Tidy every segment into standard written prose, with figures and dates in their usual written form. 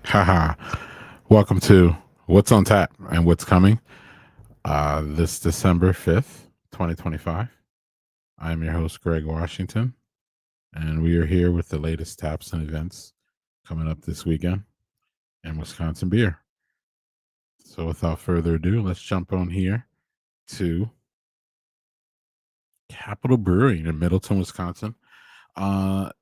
Haha. Welcome to What's on Tap and What's Coming this December 5th, 2025. I'm your host, Greg Washington, and we are here with the latest taps and events coming up this weekend in Wisconsin beer. So without further ado, let's jump on here to Capital Brewery in Middleton, Wisconsin.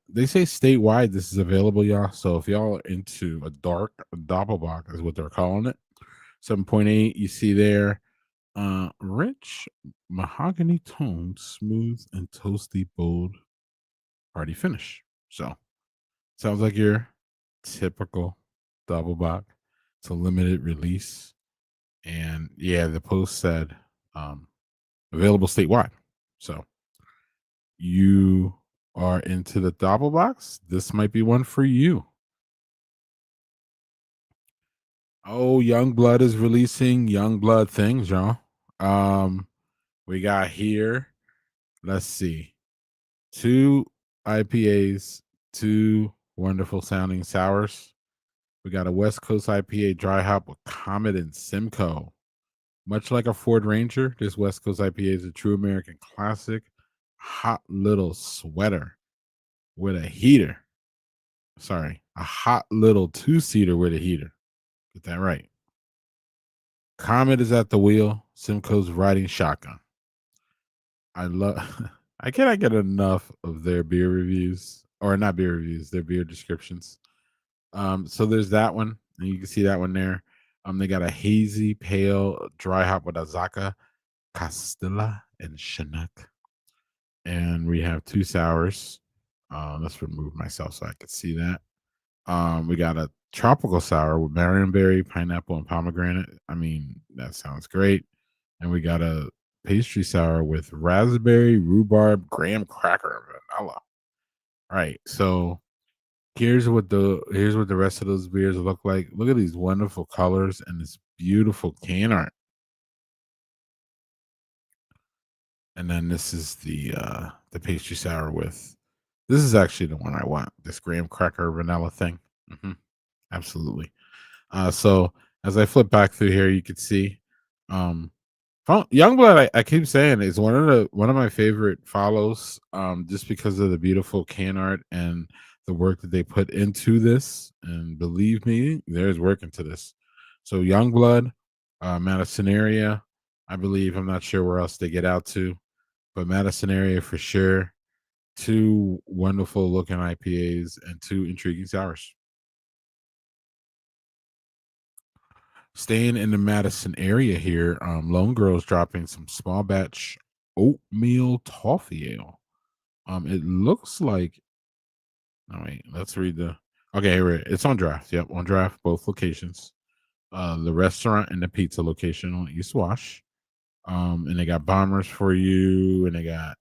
They say statewide this is available, y'all. So if y'all are into a dark doppelbock is what they're calling it. 7.8, you see there. Rich mahogany tone, smooth and toasty, bold, hearty finish. So sounds like your typical double bock. It's a limited release, and yeah, the post said available statewide. So you are into the double box. This might be one for you. Oh, Young Blood is releasing Young Blood things, y'all. We got here. Let's see. Two IPAs, two wonderful sounding sours. We got a West Coast IPA dry hop with Comet and Simcoe. Much like a Ford Ranger, this West Coast IPA is a true American classic, hot little sweater with a heater. Sorry, a hot little two-seater with a heater. Get that right. Comet is at the wheel. Simcoe's riding shotgun. I love. I cannot get enough of their beer reviews, or not beer reviews, their beer descriptions. So there's that one, and you can see that one there. They got a hazy, pale, dry hop with Azaka, Castilla, and Chinook. And we have two sours. Let's remove myself so I could see that. We got a tropical sour with marionberry, pineapple, and pomegranate. I mean, that sounds great. And we got a pastry sour with raspberry, rhubarb, graham cracker, and vanilla. All right, so here's what the rest of those beers look like. Look at these wonderful colors and this beautiful can art. And then this is the pastry sour with this is actually the one I want. This graham cracker vanilla thing. hmm Absolutely. So as I flip back through here, you can see um Youngblood, I keep saying is one of my favorite follows, just because of the beautiful can art and the work that they put into this. And believe me, there's work into this. So Youngblood, Madison area, I believe. I'm not sure where else they get out to, but Madison area for sure. Two wonderful looking IPAs and two intriguing sours. Staying in the Madison area here, Lone Girl's dropping some small batch oatmeal toffee ale. It looks like. Oh wait, let's read the. Okay, here it's on draft. Yep, on draft, both locations. The restaurant and the pizza location on East Wash. And they got bombers for you, and they got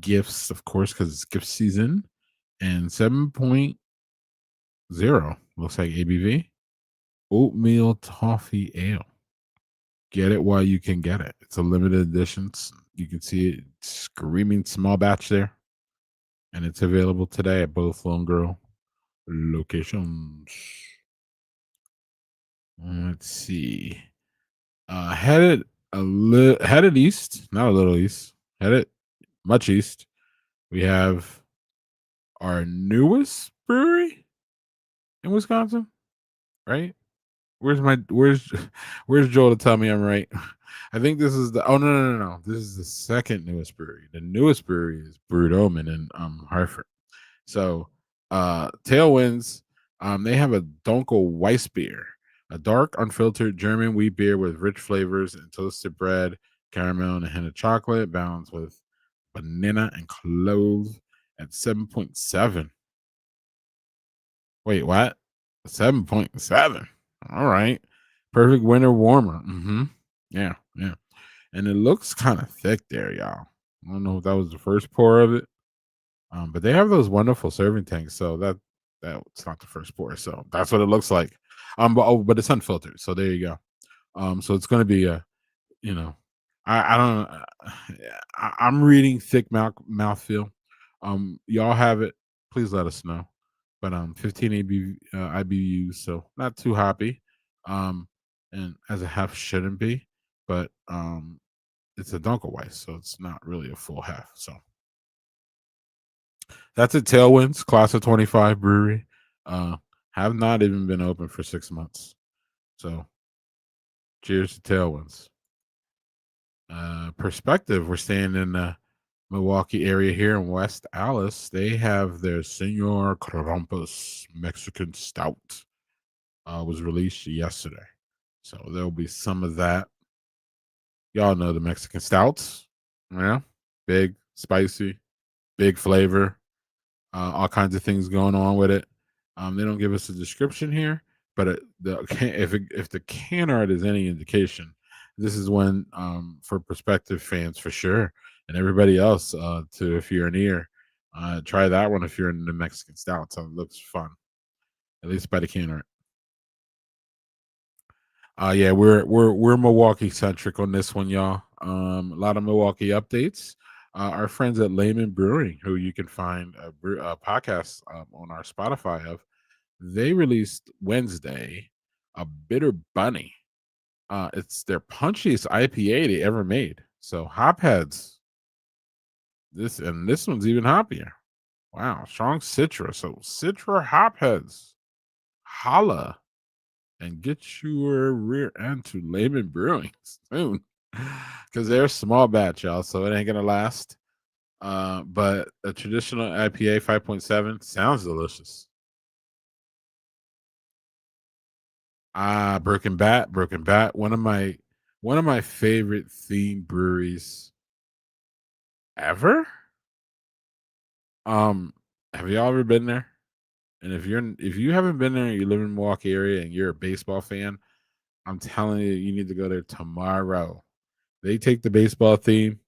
gifts, of course, because it's gift season. And 7.0 looks like ABV oatmeal toffee ale. Get it while you can get it. It's a limited edition. You can see it screaming small batch there. And it's available today at both Lone Girl locations. Let's see. Headed east, not a little east. Headed much east. We have our newest brewery in Wisconsin, right? Where's where's Joel to tell me I'm right? I think this is the no. This is the second newest brewery. The newest brewery is Brewed Omen in Hartford. So Tailwinds, they have a Dunkel Weiss beer, a dark, unfiltered German wheat beer with rich flavors and toasted bread, caramel, and a hint of chocolate, balanced with banana and clove at 7.7. Wait, what? 7.7. All right. Perfect winter warmer. Yeah, yeah. And it looks kind of thick there, y'all. I don't know if that was the first pour of it. But they have those wonderful serving tanks, so that's not the first pour. So that's what it looks like. But it's unfiltered. So there you go. So it's gonna be a, you know, I don't I'm reading thick mouthfeel. Y'all have it. Please let us know. but 15 IBUs, so not too hoppy. Um, and as a half shouldn't be, but it's a Dunkelweiss, so it's not really a full half. So that's a Tailwinds Class of 25 brewery. Uh, have not even been open for 6 months. So cheers to Tailwinds. Perspective, we're staying in the Milwaukee area here in West Allis. They have their Senor Krampus Mexican Stout. Was released yesterday. So there'll be some of that. Y'all know the Mexican stouts. Yeah. Big, spicy, big flavor, all kinds of things going on with it. They don't give us a description here, but if the can art is any indication, this is one for prospective fans for sure, and everybody else to if you're near, try that one if you're in the Mexican stout. So it looks fun, at least by the can art. Yeah, we're Milwaukee centric on this one, y'all. A lot of Milwaukee updates. Our friends at Layman Brewing, who you can find a podcast on our Spotify of, they released Wednesday a Bitter Bunny. It's their punchiest IPA they ever made. So hopheads, this one's even hoppier. Wow, strong Citra. So Citra hopheads, holla and get your rear end to Layman Brewing soon because they're small batch, y'all. So it ain't gonna last. But a traditional IPA 5.7 sounds delicious. Broken Bat, one of my favorite theme breweries ever. Um, have y'all ever been there? And if you haven't been there and you live in the Milwaukee area and you're a baseball fan, I'm telling you, you need to go there tomorrow. They take the baseball theme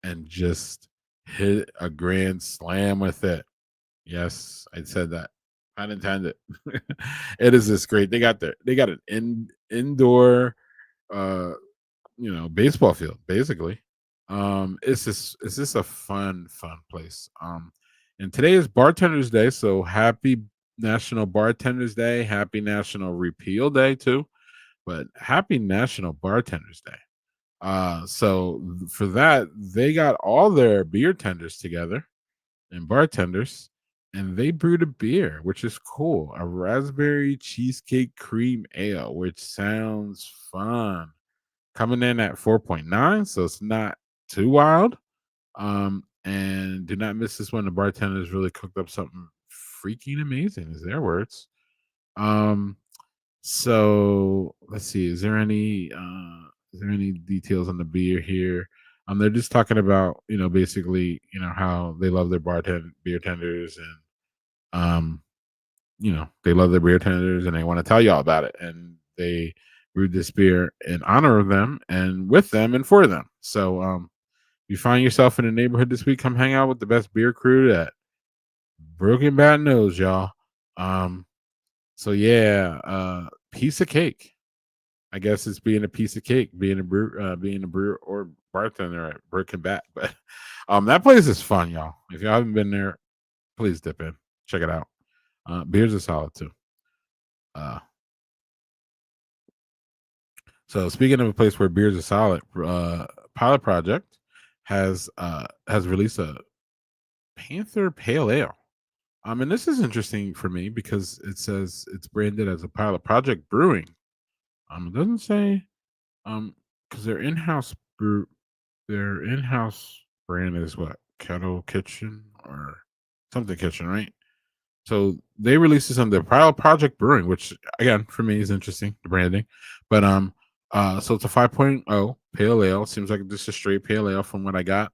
and just hit a grand slam with it. Yes, I said that. Unintended. It is just great. They got an indoor uh baseball field basically. It's just a fun place. And today is Bartenders Day, so happy National Bartenders Day, happy National Repeal Day too, but happy National Bartenders Day. For that, they got all their beer tenders together and bartenders, and they brewed a beer, which is cool. A raspberry cheesecake cream ale, which sounds fun. Coming in at 4.9, so it's not too wild. And do not miss this one. The bartenders really cooked up something freaking amazing, is their words. Um, so let's see. Is there any details on the beer here? They're just talking about basically how they love their beer tenders and um they love their beer tenders and they want to tell y'all about it and they brewed this beer in honor of them and with them and for them. So if you find yourself in the neighborhood this week, come hang out with the best beer crew that Broken Bat knows, y'all. Um, so yeah, piece of cake. I guess it's being a piece of cake, being a brewer or bartender at Broken Bat. But that place is fun, y'all. If y'all haven't been there, please dip in, check it out. Beers are solid too. Uh, so speaking of a place where beers are solid, Pilot Project has released a Panther Pale Ale. And this is interesting for me because it says it's branded as a Pilot Project Brewing. It doesn't say because their in-house brand is what, Kettle Kitchen or something Kitchen, right? So they released this under Pilot Project Brewing, which again for me is interesting, the branding. But so it's a 5.0 pale ale. Seems like just a straight pale ale from what I got.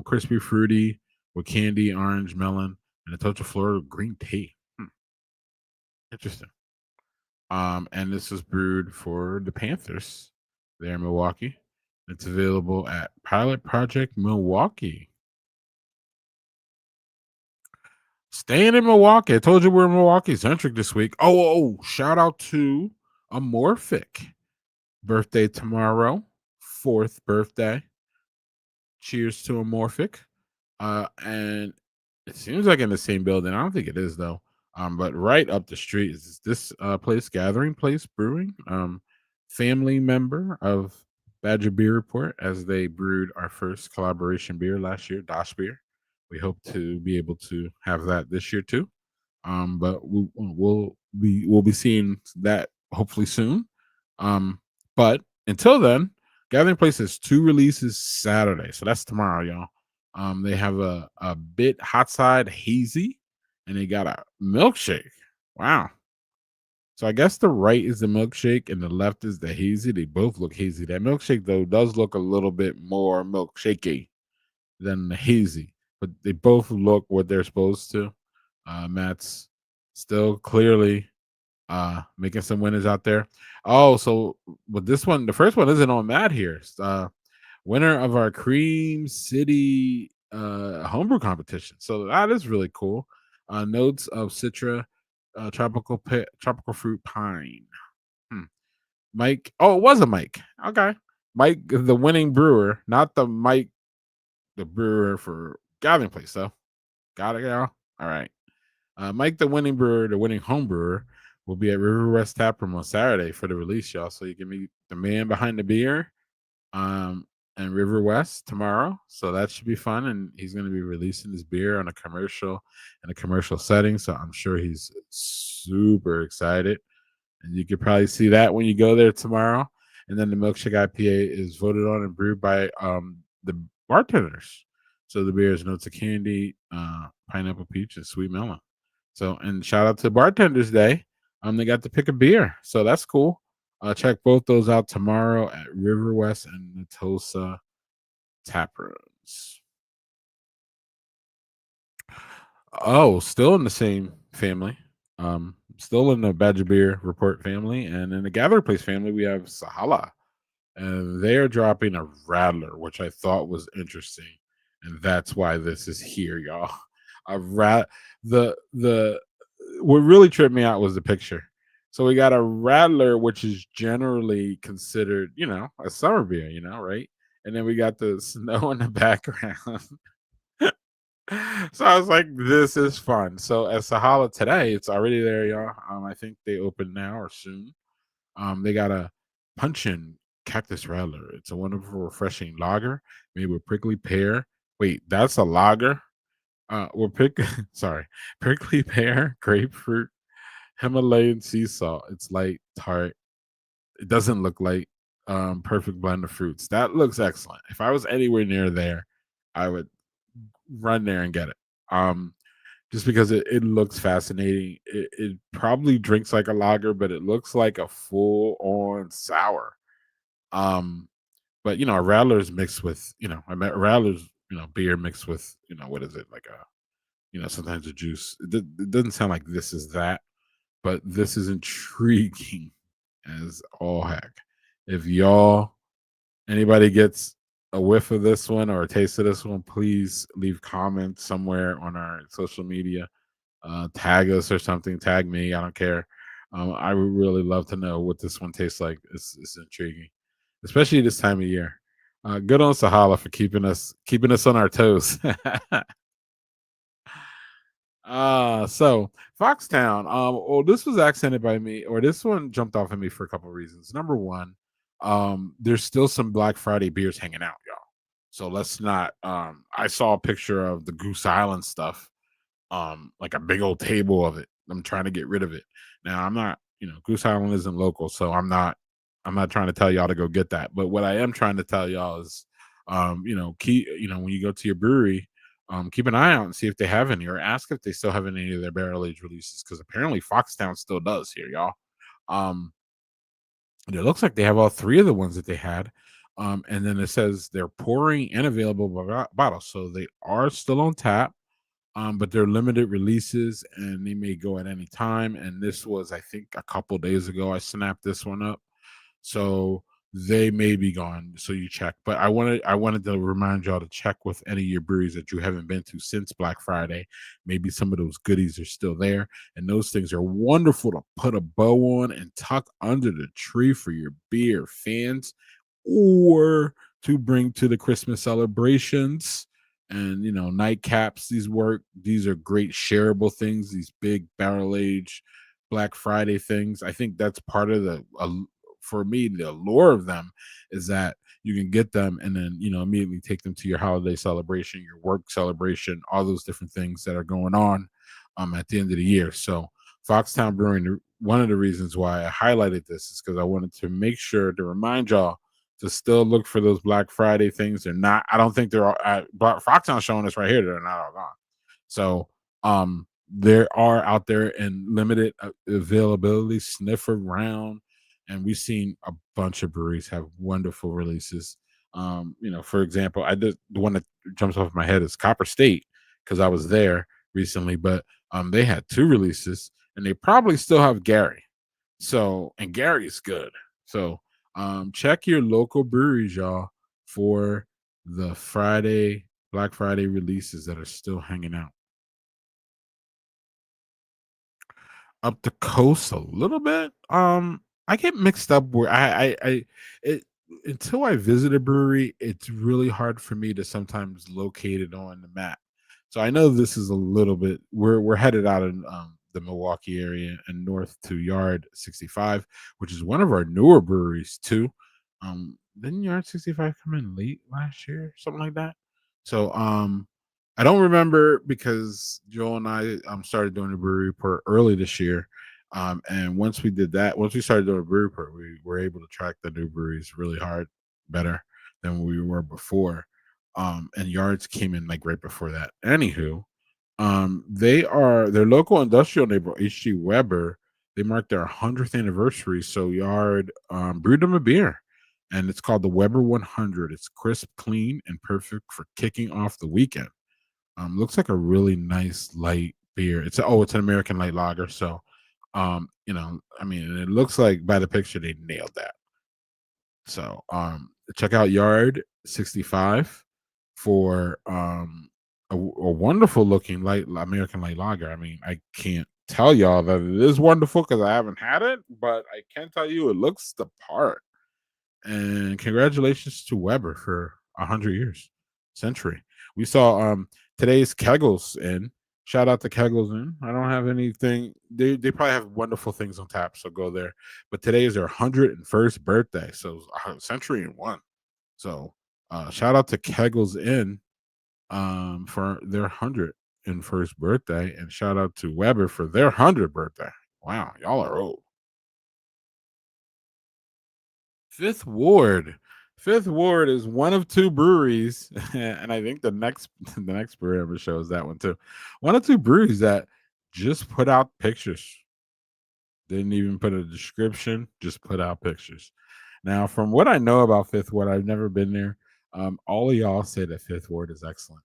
Crispy fruity with candy, orange, melon, and a touch of floral green tea. Interesting. And this was brewed for the Panthers there in Milwaukee. It's available at Pilot Project Milwaukee. Staying in Milwaukee. I told you we're Milwaukee centric this week. Shout out to Amorphic. Birthday tomorrow. 4th birthday. Cheers to Amorphic. And it seems like in the same building. I don't think it is though. But right up the street is this place, Gathering Place Brewing, family member of Badger Beer Report, as they brewed our first collaboration beer last year, Dosh Beer. We hope to be able to have that this year too. But we'll be seeing that hopefully soon. But until then, Gathering Place has two releases Saturday, so that's tomorrow, y'all. They have a bit hot side hazy, and they got a milkshake. Wow. So I guess the right is the milkshake and the left is the hazy. They both look hazy. That milkshake though does look a little bit more milkshakey than the hazy, but they both look what they're supposed to. Matt's still clearly making some winners out there. Oh, so but this one, the first one isn't on Matt here. It's, winner of our Cream City homebrew competition. So that is really cool. Notes of Citra, tropical fruit pine. Hmm. Mike. Oh, it was a Mike. Okay. Mike, the winning brewer, not the Mike, the brewer for Gathering Place, though. Got it, y'all. All right. Mike, the winning brewer, the winning home brewer, will be at River West Taproom on Saturday for the release, y'all. So you can meet the man behind the beer, and River West tomorrow. So that should be fun. And he's going to be releasing his beer on a commercial in a commercial setting. So I'm sure he's super excited. And you could probably see that when you go there tomorrow. And then the Milkshake IPA is voted on and brewed by the bartenders. So the beer is notes of candy, pineapple peach, and sweet melon. So, and shout out to Bartenders Day. They got to pick a beer. So that's cool. Check both those out tomorrow at River West and Natosa Tap Rooms. Oh, still in the same family. Still in the Badger Beer Report family. And in the Gather Place family, we have Sahala. And they're dropping a Rattler, which I thought was interesting. And that's why this is here, y'all. A rat the what really tripped me out was the picture. So we got a Rattler, which is generally considered, a summer beer, right? And then we got the snow in the background. So I was like, this is fun. So at Sahala today, it's already there, y'all. I think they open now or soon. They got a Punchin Cactus Rattler. It's a wonderful, refreshing lager made with prickly pear. Wait, that's a lager? We're sorry, prickly pear, grapefruit, Himalayan sea salt. It's light, tart. It doesn't look like perfect blend of fruits. That looks excellent. If I was anywhere near there, I would run there and get it. Just because it looks fascinating. It probably drinks like a lager, but it looks like a full on sour. Um, but a Rattler's mixed with a Rattler's beer mixed with what is it like a sometimes a juice. It doesn't sound like this is that, but this is intriguing as all heck. If anybody gets a whiff of this one or a taste of this one, please leave comments somewhere on our social media. Tag us or something. Tag me. I don't care. I would really love to know what this one tastes like. It's intriguing, especially this time of year. Good on Sahala for keeping us on our toes. So Foxtown. Well, this was accented by me, or this one jumped off at me for a couple of reasons. Number one, there's still some Black Friday beers hanging out, y'all. So let's not. I saw a picture of the Goose Island stuff, like a big old table of it. I'm trying to get rid of it. Now I'm not, Goose Island isn't local, so I'm not trying to tell y'all to go get that. But what I am trying to tell y'all is, keep, when you go to your brewery, keep an eye out and see if they have any, or ask if they still have any of their barrel age releases, because apparently Foxtown still does here, y'all. Um, it looks like they have all three of the ones that they had. And then it says they're pouring and available bottles, so they are still on tap. But they're limited releases and they may go at any time. And this was, I think, a couple days ago. I snapped this one up, so they may be gone. So you check. But I wanted to remind y'all to check with any of your breweries that you haven't been to since Black Friday. Maybe some of those goodies are still there, and those things are wonderful to put a bow on and tuck under the tree for your beer fans, or to bring to the Christmas celebrations and nightcaps. These are great shareable things. These big barrel age Black Friday things. I think that's part of for me, the allure of them is that you can get them and then immediately take them to your holiday celebration, your work celebration, all those different things that are going on at the end of the year. So Foxtown Brewing, one of the reasons why I highlighted this is because I wanted to make sure to remind y'all to still look for those Black Friday things. They're not, I don't think they're all Foxtown showing us right here. They're not all gone. So there are out there in limited availability, sniff around, and we've seen a bunch of breweries have wonderful releases. For example, I did the one that jumps off my head is Copper State because I was there recently, but they had two releases and they probably still have Gary. So, and Gary's good. So, check your local breweries, y'all, for the Black Friday releases that are still hanging out. Up the coast a little bit. I get mixed up where I it until I visit a brewery, it's really hard for me to sometimes locate it on the map. So I know this is a little bit we're headed out in the Milwaukee area and north to Yard 65, which is one of our newer breweries too. Didn't Yard 65 come in late last year, something like that? So I don't remember because Joel and I started doing a brewery report early this year. And once we did that, once we started doing a brewery report, we were able to track the new breweries really hard, better than we were before. And Yards came in like right before that. Anywho, their local industrial neighbor, H.G. Weber. They marked their 100th anniversary. So Yard brewed them a beer, and it's called the Weber 100. It's crisp, clean, and perfect for kicking off the weekend. Looks like a really nice light beer. It's an American light lager. So, I mean, it looks like by the picture they nailed that. So, check out Yard 65 for a wonderful looking light American light lager. I mean, I can't tell y'all that it is wonderful because I haven't had it, but I can tell you it looks the part. And congratulations to Weber for 100 years, century. We saw today's Kegels in. Shout out to Kegels in. I don't have anything. They probably have wonderful things on tap, so go there. But today is their 101st birthday, so century and one. So shout out to Kegels in for their 101st birthday, and shout out to Weber for their 100th birthday. Wow, y'all are old. Fifth Ward. Fifth Ward is one of two breweries, and I think the next brewery ever shows that one too. One of two breweries that just put out pictures. Didn't even put a description, just put out pictures. Now, from what I know about Fifth Ward, I've never been there. All of y'all say that Fifth Ward is excellent.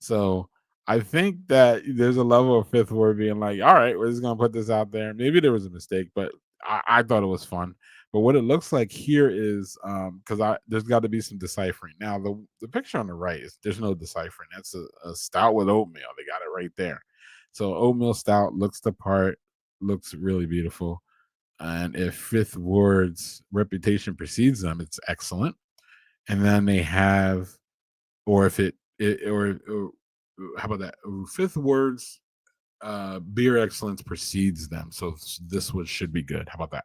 So I think that there's a level of Fifth Ward being like, all right, we're just gonna put this out there. Maybe there was a mistake, but I thought it was fun. But what it looks like here is because I there's got to be some deciphering. Now the picture on the right is there's no deciphering. That's a stout with oatmeal. They got it right there. So oatmeal stout looks the part, looks really beautiful. And if Fifth Ward's reputation precedes them, it's excellent. And then they have, or if or how about that? Fifth Ward's beer excellence precedes them, so this one should be good. How about that?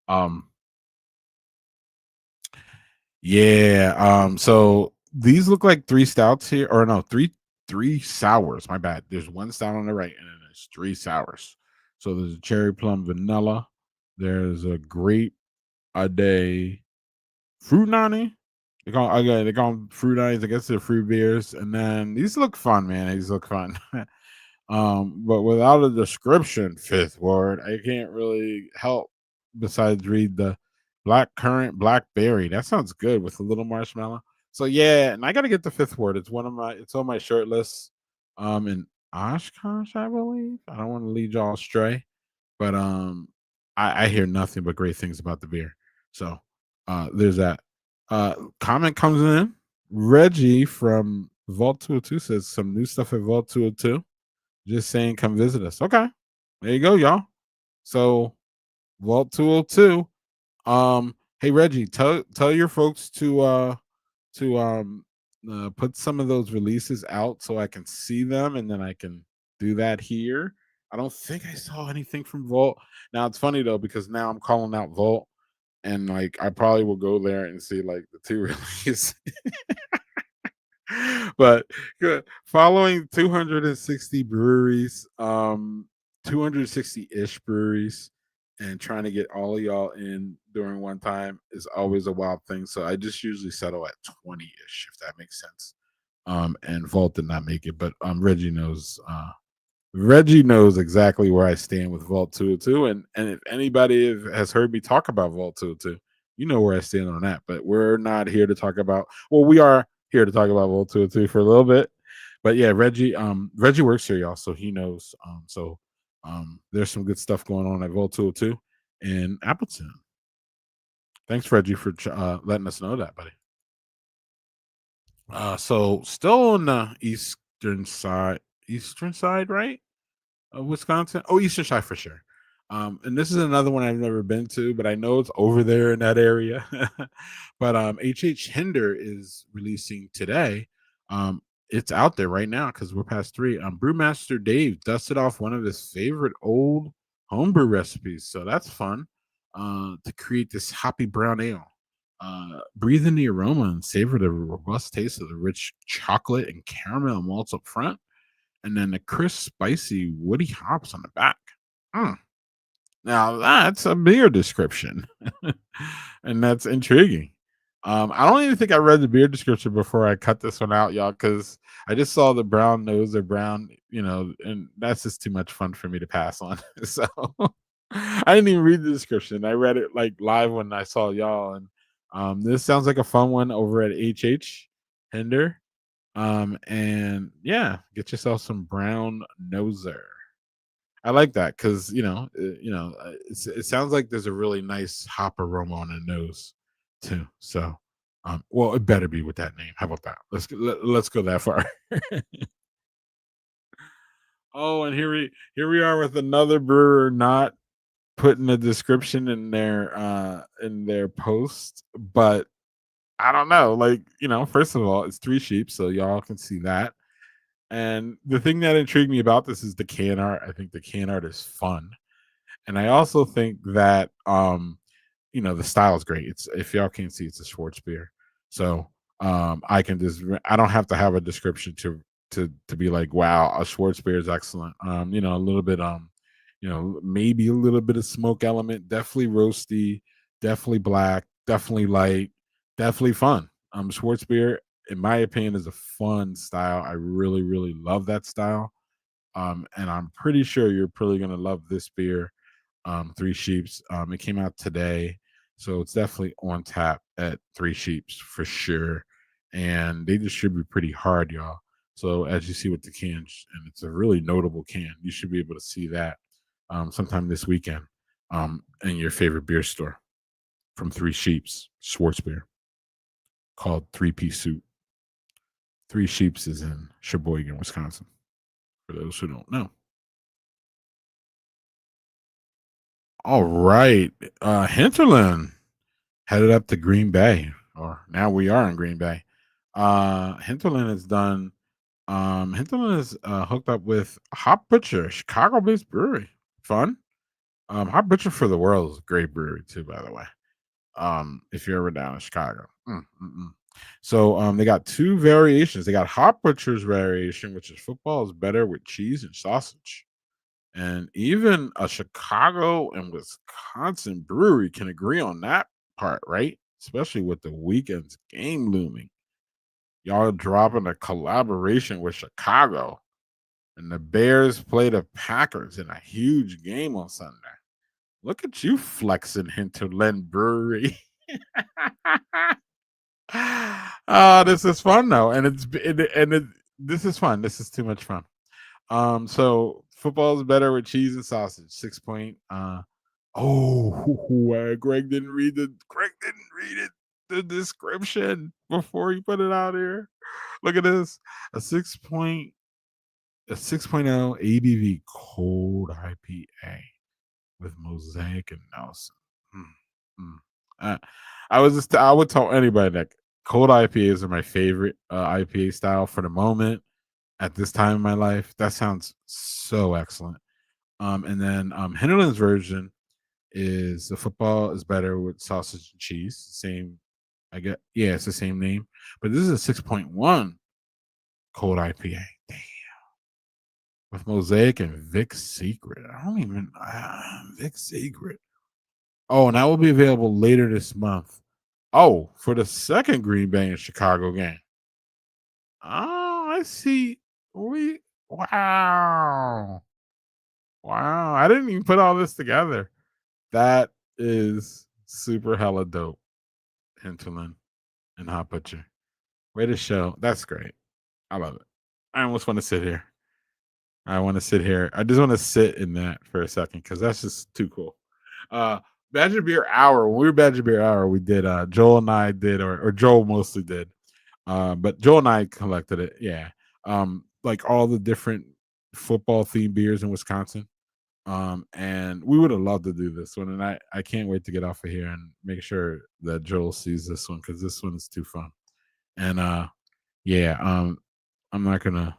Um, yeah. So these look like three stouts here, or no, three sours. My bad. There's one stout on the right, and then there's three sours. So there's a cherry plum vanilla. There's a grape a day fruit nani. They call them fruit nights. I guess they're fruit beers. And then these look fun, man. These look fun. But without a description, Fifth Ward, I can't really help besides read the black currant blackberry. That sounds good with a little marshmallow. So yeah, and I gotta get the Fifth Ward. It's on my shirt list. In Oshkosh, I believe. I don't want to lead y'all astray, but I hear nothing but great things about the beer. So there's that. Comment comes in. Reggie from Vault 202 says some new stuff at Vault 202. Just saying, come visit us. Okay. There you go, y'all. So Vault 202. Hey Reggie, tell your folks to put some of those releases out so I can see them, and then I can do that here. I don't think I saw anything from Vault. Now it's funny though because now I'm calling out Vault, and like I probably will go there and see like the two releases. But good. Following 260 breweries, 260-ish breweries, and trying to get all of y'all in during one time is always a wild thing. So I just usually settle at 20-ish, if that makes sense. And Vault did not make it, but Reggie knows exactly where I stand with Vault 202. And if anybody has heard me talk about Vault 202, you know where I stand on that. But we're not here to talk about, well, we are here to talk about Vault 202 for a little bit. But yeah, Reggie works here, y'all, so he knows. There's some good stuff going on at Vault 202 in Appleton. Thanks, Reggie, for letting us know that, buddy. So still on the eastern side, right? Of Wisconsin. Oh, Eastern Side for sure. And this is another one I've never been to, but I know it's over there in that area. But H Hinder is releasing today. It's out there right now because we're past 3. Brewmaster Dave dusted off one of his favorite old homebrew recipes, so that's fun. To create this hoppy brown ale. Breathe in the aroma and savor the robust taste of the rich chocolate and caramel malts up front, and then the crisp, spicy, woody hops on the back. Mm. Now that's a beer description, and that's intriguing. I don't even think I read the beer description before I cut this one out, y'all, because I just saw the brown nose or brown, and that's just too much fun for me to pass on. So I didn't even read the description. I read it like live when I saw y'all, and this sounds like a fun one over at HH Hinder. And yeah, get yourself some brown noser. I like that because it sounds like there's a really nice hop aroma on the nose too. So, well, it better be with that name. How about that? Let's go that far. Oh, and here we are with another brewer not putting a description in their post, but I don't know. Like, first of all, it's 3 sheep, so y'all can see that. And the thing that intrigued me about this is the can art. I think the can art is fun. And I also think that the style is great. It's, if y'all can't see, it's a Schwartz beer. So I don't have to have a description to be like, wow, a Schwartz beer is excellent. A little bit maybe a little bit of smoke element, definitely roasty, definitely black, definitely light, definitely fun. Schwartz beer, in my opinion, is a fun style. I really, really love that style. And I'm pretty sure you're probably gonna love this beer, 3 Sheeps. It came out today, so it's definitely on tap at 3 Sheeps for sure. And they distribute pretty hard, y'all. So as you see with the cans, and it's a really notable can, you should be able to see that sometime this weekend in your favorite beer store from 3 Sheeps, Schwartz beer, called 3-Piece Suit. 3 Sheeps is in Sheboygan, Wisconsin, for those who don't know. All right. Hinterland headed up to Green Bay, or now we are in Green Bay. Hinterland has done, Hinterland is hooked up with Hop Butcher, Chicago based brewery. Fun. Hop Butcher for the World is a great brewery, too, by the way. If you're ever down in Chicago. So they got 2 variations. They got Hop Butcher's variation, which is football is better with cheese and sausage. And even a Chicago and Wisconsin brewery can agree on that part, right? Especially with the weekend's game looming. Y'all dropping a collaboration with Chicago. And the Bears play the Packers in a huge game on Sunday. Look at you flexing, Hinterland Brewery. Oh, this is fun though, and this is fun. This is too much fun. So football is better with cheese and sausage. 6 point. Greg didn't read it. The description before he put it out here. Look at this. A 6.0 ABV cold IPA with Mosaic and Nelson. Mm, mm. I would tell anybody that Cold IPAs are my favorite IPA style for the moment at this time in my life. That sounds so excellent. And then Hinterland's version is the football is better with sausage and cheese. Same, I get. Yeah, it's the same name, but this is a 6.1 cold IPA. Damn. With Mosaic and Vic's Secret. I don't even Vic's Secret. Oh, and that will be available later this month. Oh, for the second Green Bay and Chicago game. Oh, I see. We wow. Wow. I didn't even put all this together. That is super hella dope. Hinterland and Hot Butcher. Way to show. That's great. I love it. I almost want to sit here. I want to sit here. I just want to sit in that for a second because that's just too cool. Uh Badger Beer Hour. When we were Badger Beer Hour, we did Joel and I did, or Joel mostly did. But Joel and I collected it, yeah. Like all the different football themed beers in Wisconsin. And we would have loved to do this one. And I can't wait to get off of here and make sure that Joel sees this one because this one is too fun. And yeah, I'm not gonna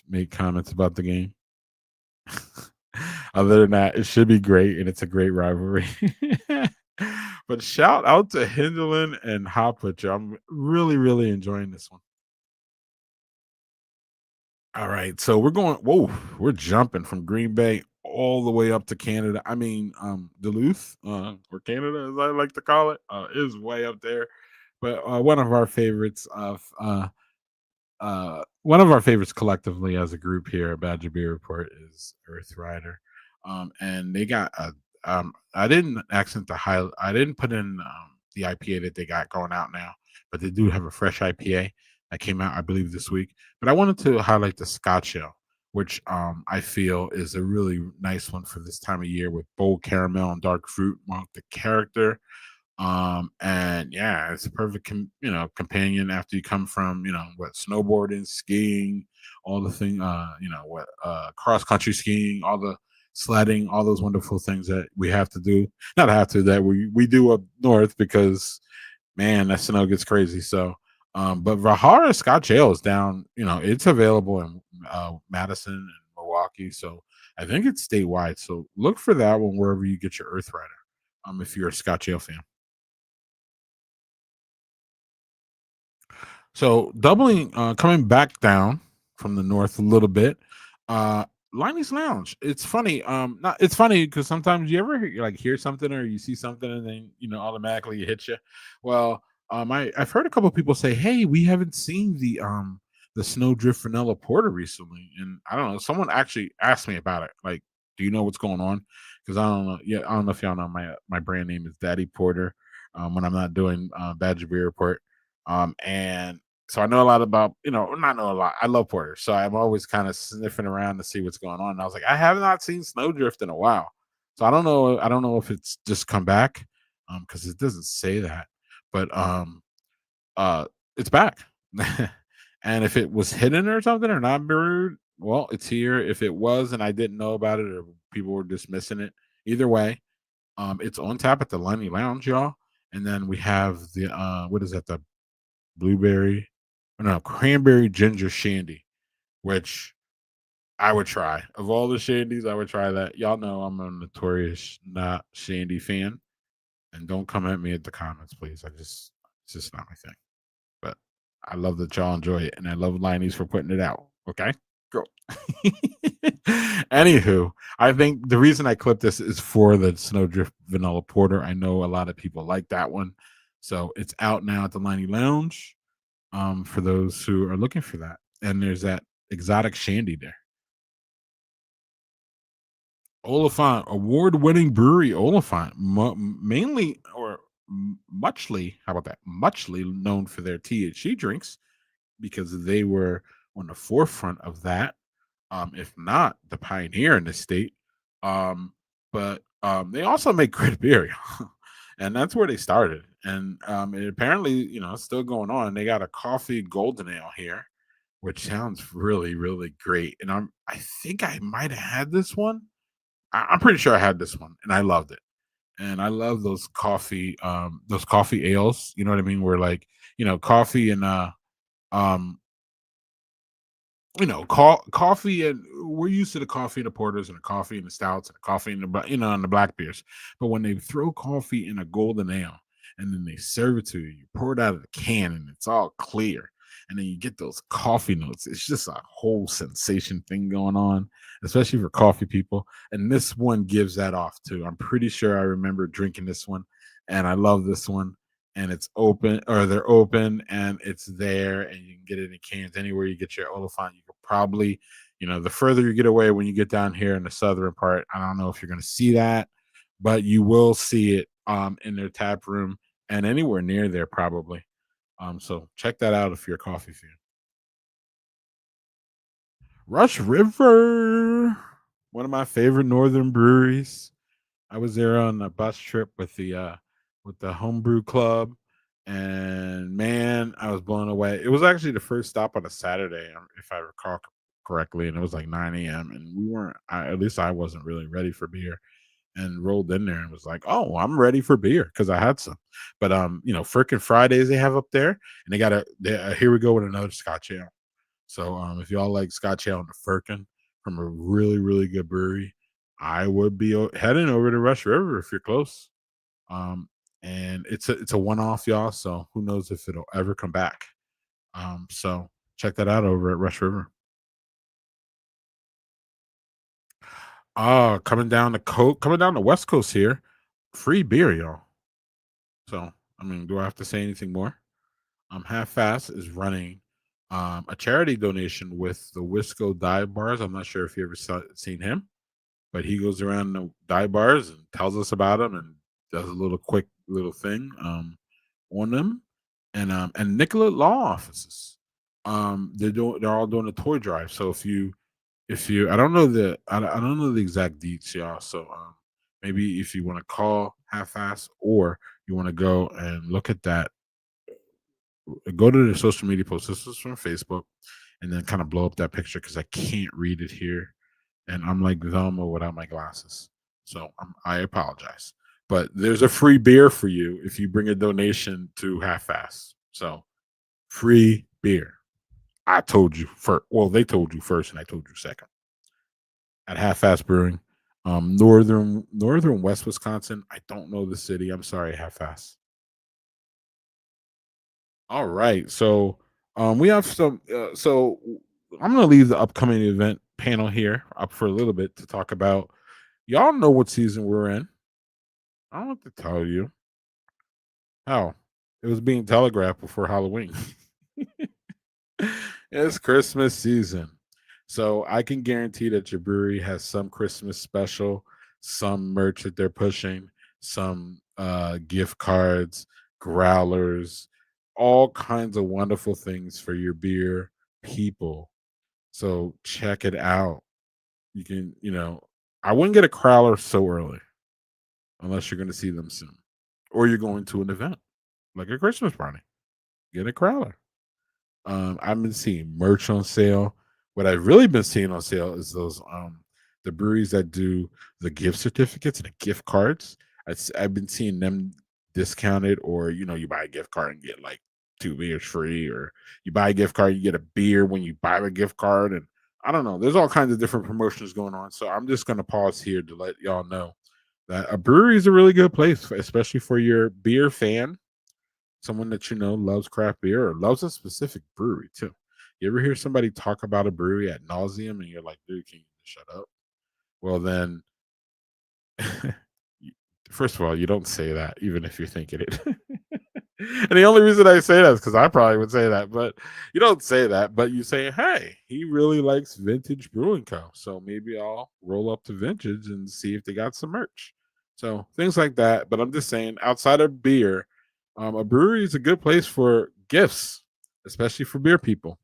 make comments about the game. Other than that, it should be great and it's a great rivalry. But shout out to Hinderland and Hot Butcher. I'm really, really enjoying this one. All right, so we're going. Whoa, we're jumping from Green Bay all the way up to Canada. I mean, Duluth, or Canada, as I like to call it, is way up there. But one of our favorites collectively as a group here at Badger Beer Report is Earth Rider, and they got a. I didn't accent the high. I didn't put in the IPA that they got going out now, but they do have a fresh IPA that came out, I believe, this week. But I wanted to highlight the Scotch Ale, which I feel is a really nice one for this time of year with bold caramel and dark fruit mark the character. And yeah, it's a perfect companion after you come from what snowboarding, skiing, all the thing, what cross country skiing, all the sledding, all those wonderful things that we have to do. Not have to, that we do up north because man, that snow gets crazy. So but Vahara Scotch Ale is down, it's available in Madison and Milwaukee. So I think it's statewide. So look for that one wherever you get your Earth Rider. If you're a Scotch Ale fan. So doubling, coming back down from the north a little bit, Liney's Lounge. It's funny. Not it's funny because sometimes you ever hear something or you see something and then automatically it hits you. Well, I've heard a couple of people say, "Hey, we haven't seen the Snowdrift Vanilla Porter recently," and I don't know. Someone actually asked me about it. Like, do you know what's going on? Because I don't know. Yeah, I don't know if y'all know my brand name is Daddy Porter. When I'm not doing Badger Beer Report, and so I know a lot about, not know a lot. I love porter, so I'm always kind of sniffing around to see what's going on. And I was like, I have not seen Snowdrift in a while, so I don't know. I don't know if it's just come back, because it doesn't say that, but uh, it's back. And if it was hidden or something or not brewed, well, it's here. If it was and I didn't know about it or people were dismissing it, either way, it's on tap at the Lenny Lounge, y'all. And then we have the what is that? The blueberry, no, cranberry ginger shandy, which I would try. Of all the shandies, I would try that. Y'all know I'm a notorious not shandy fan, and don't come at me at the comments, please. It's just not my thing. But I love that y'all enjoy it, and I love Liney's for putting it out. Okay, go. Anywho, I think the reason I clipped this is for the Snowdrift Vanilla Porter. I know a lot of people like that one, so it's out now at the Liney Lounge. For those who are looking for that. And there's that exotic shandy there. Oliphant, award-winning brewery Oliphant, mainly or muchly, how about that? Muchly known for their THC drinks because they were on the forefront of that, if not the pioneer in the state. But they also make great beer, and that's where they started. And it apparently, it's still going on. They got a coffee golden ale here, which sounds really, really great. And I think I might have had this one. I'm pretty sure I had this one, and I loved it. and I love those coffee ales. You know what I mean? Where like coffee and um coffee, and we're used to the coffee and the porters and the coffee and the stouts and the coffee and and the black beers. But when they throw coffee in a golden ale and then they serve it to you, you pour it out of the can and it's all clear. And then you get those coffee notes. It's just a whole sensation thing going on, especially for coffee people. And this one gives that off too. I'm pretty sure I remember drinking this one, and I love this one, and it's open, or they're open and it's there, and you can get it in cans anywhere you get your Oliphant. You could probably, the further you get away when you get down here in the southern part, I don't know if you're going to see that, but you will see it in their tap room and anywhere near there probably. So check that out if you're a coffee fan. Rush River, one of my favorite northern breweries. I was there on a bus trip with the homebrew club, and man, I was blown away. It was actually the first stop on a Saturday, if I recall correctly, and it was like 9 a.m. and we weren't. At least I wasn't really ready for beer, and rolled in there and was like, "Oh, I'm ready for beer," because I had some. But frickin' Fridays they have up there, and here we go with another Scotch ale. So if y'all like Scotch ale and the Firkin from a really really good brewery, I would be heading over to Rush River if you're close. Um, and it's a one off, y'all. So who knows if it'll ever come back. So check that out over at Rush River. Coming down the West Coast here, free beer, y'all. So I mean, do I have to say anything more? Half Fast is running a charity donation with the Wisco dive bars. I'm not sure if you ever seen him, but he goes around the dive bars and tells us about them and does a little quick little thing on them. And Nicollet Law Offices, they're all doing a toy drive. So if you I don't know the exact deets, y'all. So maybe if you want to call Half Fast, or you want to go and look at that, go to the social media post. This is from Facebook, and then kind of blow up that picture because I can't read it here, and I'm like Velma without my glasses. So I apologize, but there's a free beer for you if you bring a donation to Half Fast. So free beer. I told you first. Well, they told you first, and I told you second. At Half Fast Brewing, northern West Wisconsin. I don't know the city. I'm sorry, Half Fast. All right. So we have some. I'm going to leave the upcoming event panel here up for a little bit to talk about. Y'all know what season we're in. I don't have to tell you how it was being telegraphed before Halloween. It's Christmas season. So I can guarantee that your brewery has some Christmas special, some merch that they're pushing, some gift cards, growlers, all kinds of wonderful things for your beer people. So check it out. You can, I wouldn't get a crowler so early unless you're going to see them soon, or you're going to an event like a Christmas party. Get a crowler. I've been seeing merch on sale. What I've really been seeing on sale is those the breweries that do the gift certificates and the gift cards. I've been seeing them discounted, or you buy a gift card and get like two beers free, or you buy a gift card, you get a beer when you buy the gift card, and I don't know. There's all kinds of different promotions going on. So I'm just gonna pause here to let y'all know that a brewery is a really good place, especially for your beer fan, someone that loves craft beer or loves a specific brewery too. You ever hear somebody talk about a brewery at nauseum and you're like, dude, can you just shut up? Well, then, y- first of all, you don't say that, even if you're thinking it. And the only reason I say that is because I probably would say that, but you don't say that, but you say, hey, he really likes Vintage Brewing Co. So maybe I'll roll up to Vintage and see if they got some merch. So things like that. But I'm just saying, outside of beer, a brewery is a good place for gifts, especially for beer people.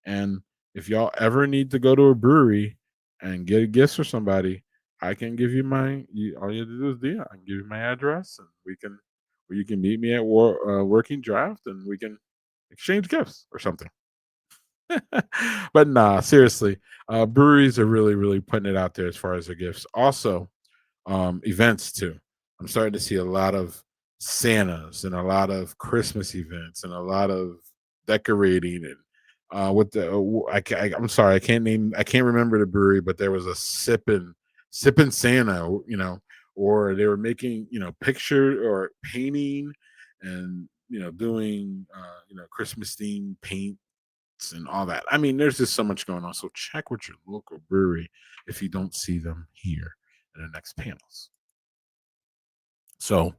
And if y'all ever need to go to a brewery and get gifts for somebody, I can give you all you have to do is I can give you my address, and you can meet me at Working Draft, and we can exchange gifts or something. But nah, seriously, breweries are really, really putting it out there as far as their gifts. Also, events too. I'm starting to see a lot of Santas and a lot of Christmas events and a lot of decorating and with the I'm sorry, I can't remember the brewery, but there was a sipping Santa, or they were making, picture or painting and doing Christmas themed paint and all that. I mean, there's just so much going on. So check with your local brewery if you don't see them here in the next panels. So,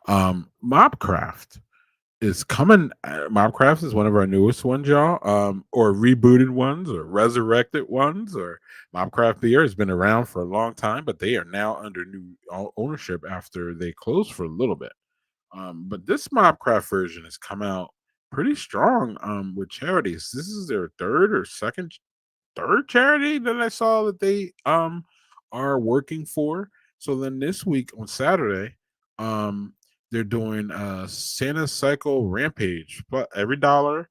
Mobcraft is coming. Mobcraft is one of our newest ones, y'all, or rebooted ones, or resurrected ones, or Mobcraft beer has been around for a long time, but they are now under new ownership after they closed for a little bit. But this Mobcraft version has come out pretty strong with charities. This is their third charity that I saw that they are working for. So then this week on Saturday, they're doing a Santa Cycle Rampage. But every dollar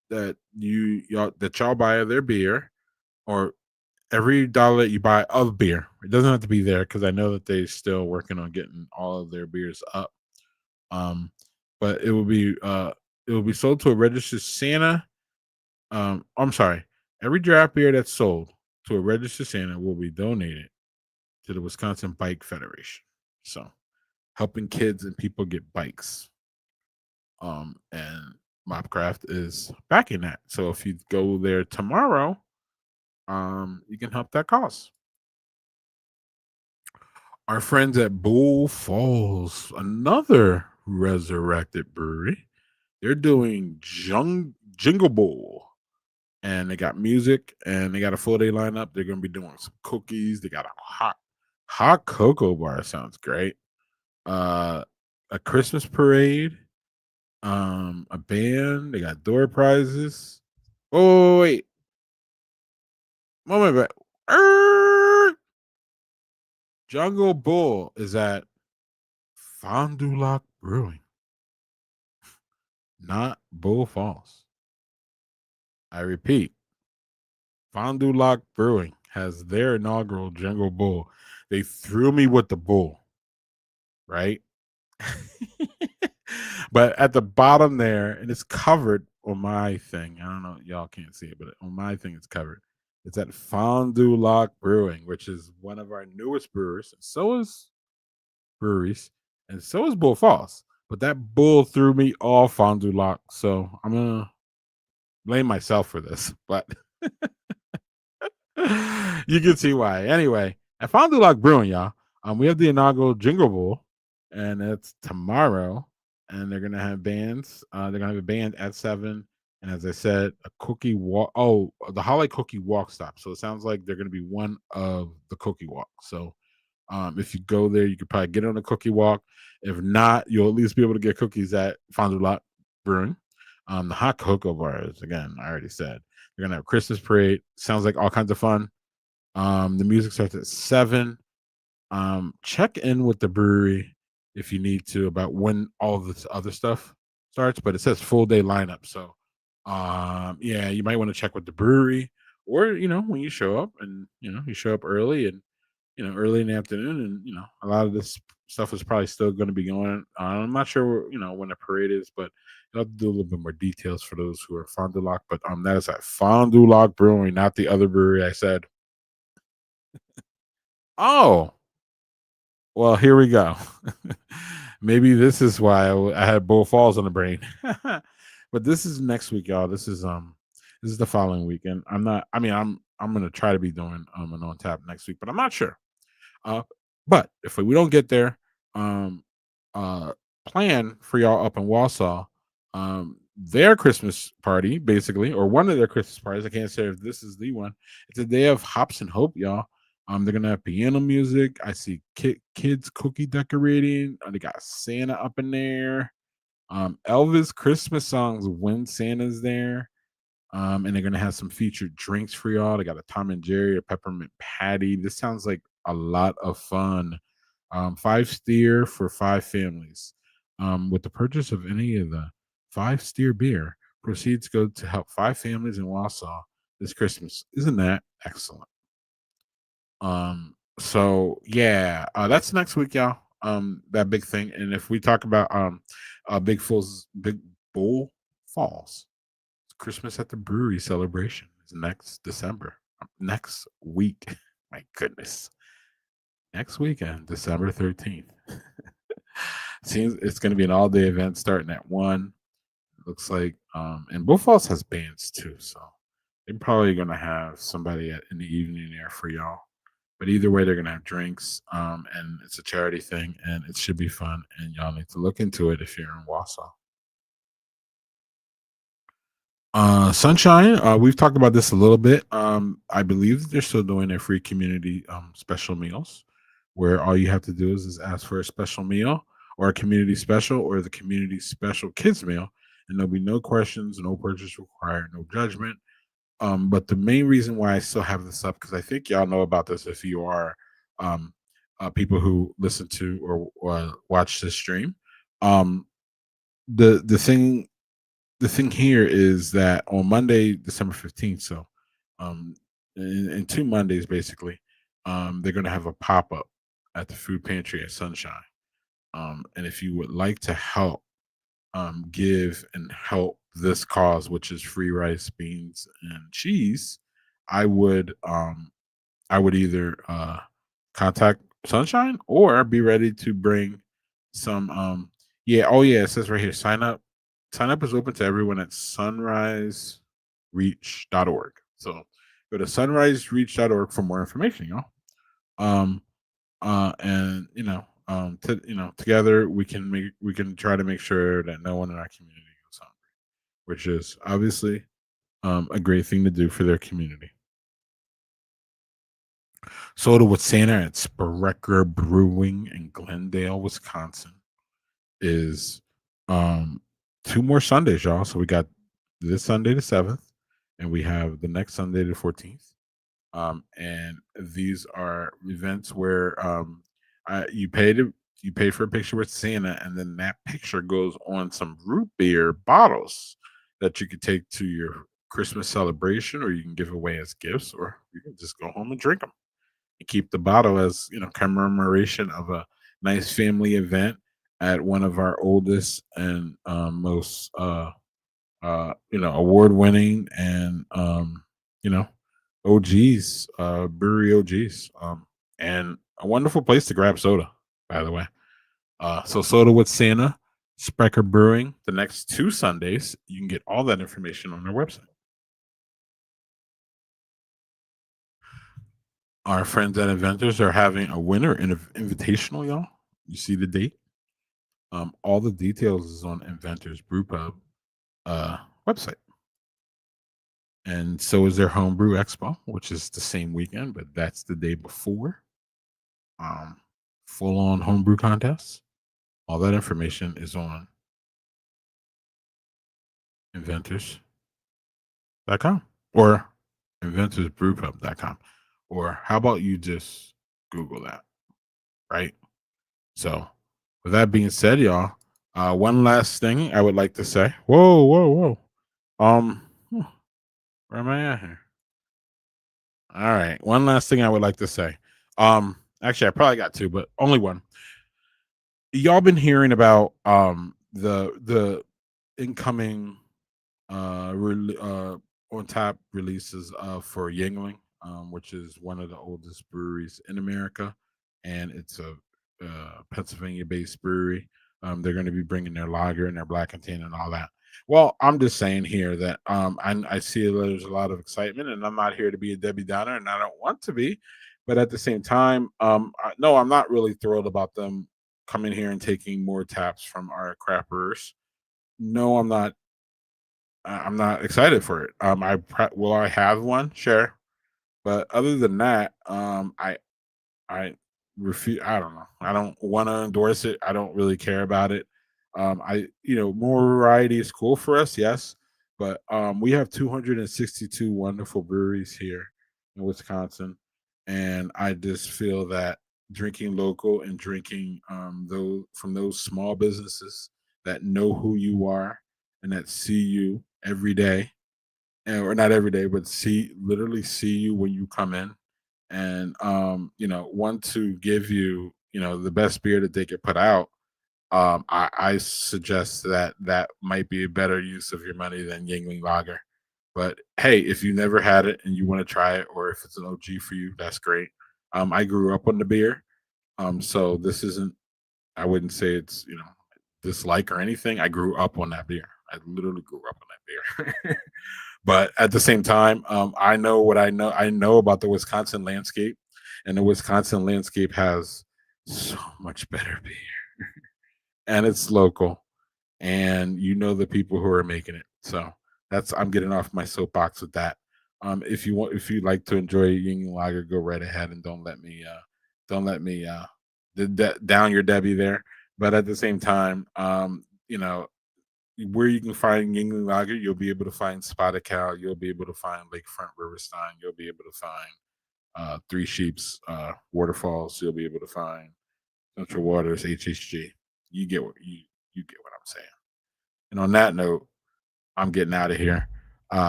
that y'all buy of their beer, or every dollar that you buy of beer, it doesn't have to be there because I know that they're still working on getting all of their beers up. Um, but it will be sold to a registered Santa. I'm sorry. Every draft beer that's sold to a registered Santa will be donated to the Wisconsin Bike Federation. So helping kids and people get bikes. And Mopcraft is backing that. So if you go there tomorrow, you can help that cause. Our friends at Bull Falls, another resurrected brewery, they're doing Jingle Bowl, and they got music and they got a full day lineup. They're gonna be doing some cookies. They got a hot cocoa bar. Sounds great. Uh, a Christmas parade. A band. They got door prizes. Oh wait, moment back. Jungle Bull is at Fond du Lac Brewing, not Bull Falls. I repeat, Fond du Lac Brewing has their inaugural Jungle Bull. They threw me with the bull, right? But at the bottom there, and it's covered on my thing. I don't know, y'all can't see it, but on my thing, it's covered. It's at Fond du Lac Brewing, which is one of our newest brewers. So is breweries, and so is Bull Falls. But that bull threw me off Fond du Lac, so I'm gonna blame myself for this. But you can see why. Anyway, at Fond du Lac Brewing, y'all, we have the inaugural Jingle Bowl, and it's tomorrow. And they're gonna have bands. They're gonna have a band at 7, and as I said, a cookie walk. Oh, the Holly Cookie Walk stop. So it sounds like they're gonna be one of the cookie walk. So if you go there, you could probably get on a cookie walk. If not, you'll at least be able to get cookies at Fond du Lac Brewing. The hot cocoa bars, again, I already said. They're gonna have a Christmas parade. Sounds like all kinds of fun. The music starts at 7. Check in with the brewery if you need to about when all this other stuff starts, but it says full day lineup. So yeah, you might want to check with the brewery, or when you show up, and you show up early, and early in the afternoon, and a lot of this stuff is probably still going to be going on. I'm not sure when the parade is, but you'll have to do a little bit more details for those who are Fond du Lac. But that is at Fond du Lac Brewing, not the other brewery I said. Oh, well, here we go. Maybe this is why I had Bull Falls on the brain. But this is next week, y'all. This is the following weekend. I'm not. I mean, I'm gonna try to be doing an on tap next week, but I'm not sure. Uh, but if we don't get there, um, plan for y'all up in Wausau. Their Christmas party, basically, or one of their Christmas parties. I can't say if this is the one. It's a day of hops and hope, y'all. They're gonna have piano music. I see kids cookie decorating. They got Santa up in there. Elvis Christmas songs when Santa's there. And they're gonna have some featured drinks for y'all. They got a Tom and Jerry, a peppermint patty. This sounds like a lot of fun. 5 steer for 5 families. With the purchase of any of the 5 steer beer, proceeds go to help 5 families in Wausau this Christmas. Isn't that excellent? So yeah, that's next week, y'all. that big thing. And if we talk about Big Bull Falls, Christmas at the Brewery celebration is next December, next week. My goodness, next weekend, December 13th. Seems it's going to be an all day event starting at 1. Looks like, and Bull Falls has bands too, so they're probably gonna have somebody in the evening there for y'all. But either way, they're gonna have drinks, and it's a charity thing, and it should be fun. And y'all need to look into it if you're in Wausau. Sunshine, we've talked about this a little bit. I believe that they're still doing their free community special meals, where all you have to do is ask for a special meal or a community special or the community special kids meal, and there'll be no questions, no purchase required, no judgment. But the main reason why I still have this up, because I think y'all know about this if you are um, people who listen to or watch this stream. Um, the thing here is that on Monday, December 15th, so um in 2 Mondays basically, they're gonna have a pop-up at the food pantry at Sunshine. And if you would like to help give and help this cause, which is free rice, beans, and cheese, I would either contact Sunshine or be ready to bring some yeah, oh yeah, it says right here, sign up is open to everyone at sunrisereach.org. So go to sunrisereach.org for more information, y'all. Um and together we can try to make sure that no one in our community goes hungry, which is obviously a great thing to do for their community. Soda with Santa at Sprecher Brewing in Glendale, Wisconsin is um 2 more Sundays, y'all. So we got this Sunday the 7th, and we have the next Sunday the 14th. And these are events where you pay for a picture with Santa, and then that picture goes on some root beer bottles that you could take to your Christmas celebration, or you can give away as gifts, or you can just go home and drink them and keep the bottle as commemoration of a nice family event at one of our oldest and most award winning and you know OGs, brewery OGs, and a wonderful place to grab soda, by the way. So Soda with Santa, Sprecher Brewing, the next 2 Sundays. You can get all that information on their website. Our friends at Inventors are having a winter invitational, y'all. You see the date? All the details is on Inventors Brewpub website. And so is their Homebrew Expo, which is the same weekend, but that's the day before. Um, Full on homebrew contests. All that information is on inventors.com or inventorsbrewpub.com. Or how about you just Google that, right? So, with that being said, y'all, one last thing I would like to say. Whoa, whoa, whoa. Where am I at here? All right. One last thing I would like to say. Actually, I probably got two, but only one. Y'all been hearing about the incoming on tap releases for Yingling, which is one of the oldest breweries in America, and it's a Pennsylvania-based brewery. They're going to be bringing their lager and their black and tan and all that. Well, I'm just saying here that I see there's a lot of excitement, and I'm not here to be a Debbie Downer, and I don't want to be, but at the same time, no, I'm not really thrilled about them coming here and taking more taps from our craft brewers. No, I'm not excited for it. Will I have one? Sure, but other than that, I refuse. I don't know. I don't want to endorse it. I don't really care about it. More variety is cool for us, yes, but we have 262 wonderful breweries here in Wisconsin, and I just feel that drinking local and drinking those from those small businesses that know who you are and that see you every day, or not every day, but literally see you when you come in, and want to give you the best beer that they could put out. I suggest that that might be a better use of your money than Yingling Lager. But hey, if you never had it and you want to try it, or if it's an OG for you, that's great. I grew up on the beer, so this isn't. I wouldn't say it's dislike or anything. I grew up on that beer. I literally grew up on that beer. But at the same time, I know what I know. I know about the Wisconsin landscape, and the Wisconsin landscape has so much better beer, and it's local, and the people who are making it. So that's I'm getting off my soapbox with that. If you like to enjoy Union Lager, go right ahead and don't let me down your Debbie there. But at the same time, where you can find Yingling Lager, you'll be able to find Spotted Cow, you'll be able to find Lakefront Riverstein, you'll be able to find Three Sheeps Waterfalls, you'll be able to find Central Waters HHG. You get what I'm saying. And on that note, I'm getting out of here.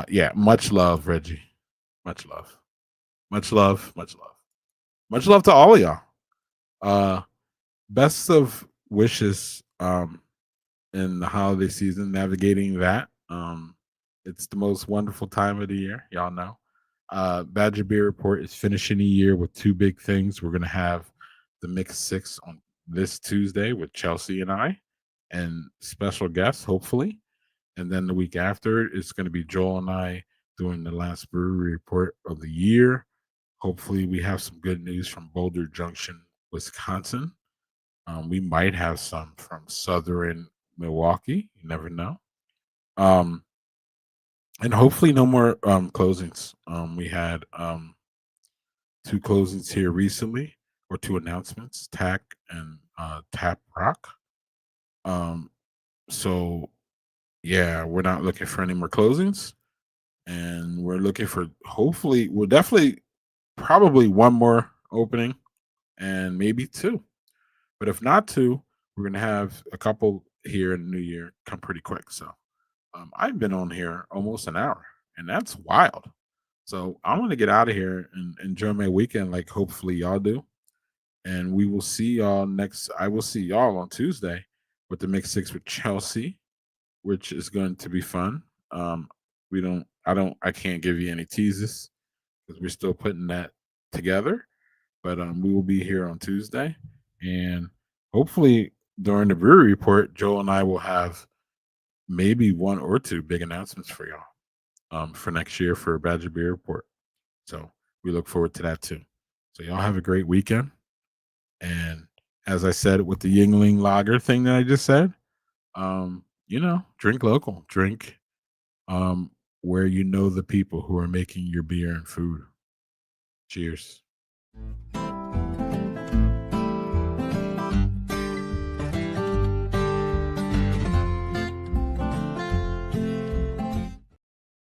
Yeah, much love, Reggie. Much love. Much love. Much love. Much love to all of y'all. Uh Best of wishes in the holiday season, navigating that. It's the most wonderful time of the year, y'all know. Badger Beer Report is finishing the year with two big things. We're gonna have the Mix Six on this Tuesday with Chelsea and I, and special guests, hopefully. And then the week after, it's going to be Joel and I doing the last brewery report of the year. Hopefully, we have some good news from Boulder Junction, Wisconsin. We might have some from Southern Milwaukee. You never know. Um, and hopefully, no more closings. We had two closings here recently, or two announcements: Tack and Tap Rock. Um, so yeah, we're not looking for any more closings, and we're looking for hopefully we're definitely probably one more opening and maybe two. But if not two, we're gonna have a couple here in the new year come pretty quick. So I've been on here almost an hour, and that's wild. So I'm gonna get out of here and enjoy my weekend, like hopefully y'all do. And we will see y'all next. I will see y'all on Tuesday with the Mix Six with Chelsea, which is going to be fun. We don't, I can't give you any teases because we're still putting that together. But we will be here on Tuesday, and hopefully during the brewery report, Joel and I will have maybe one or two big announcements for y'all for next year for Badger Beer Report. So we look forward to that too. So y'all have a great weekend. And as I said with the Yingling Lager thing that I just said, drink local, drink um, where you know the people who are making your beer and food. Cheers.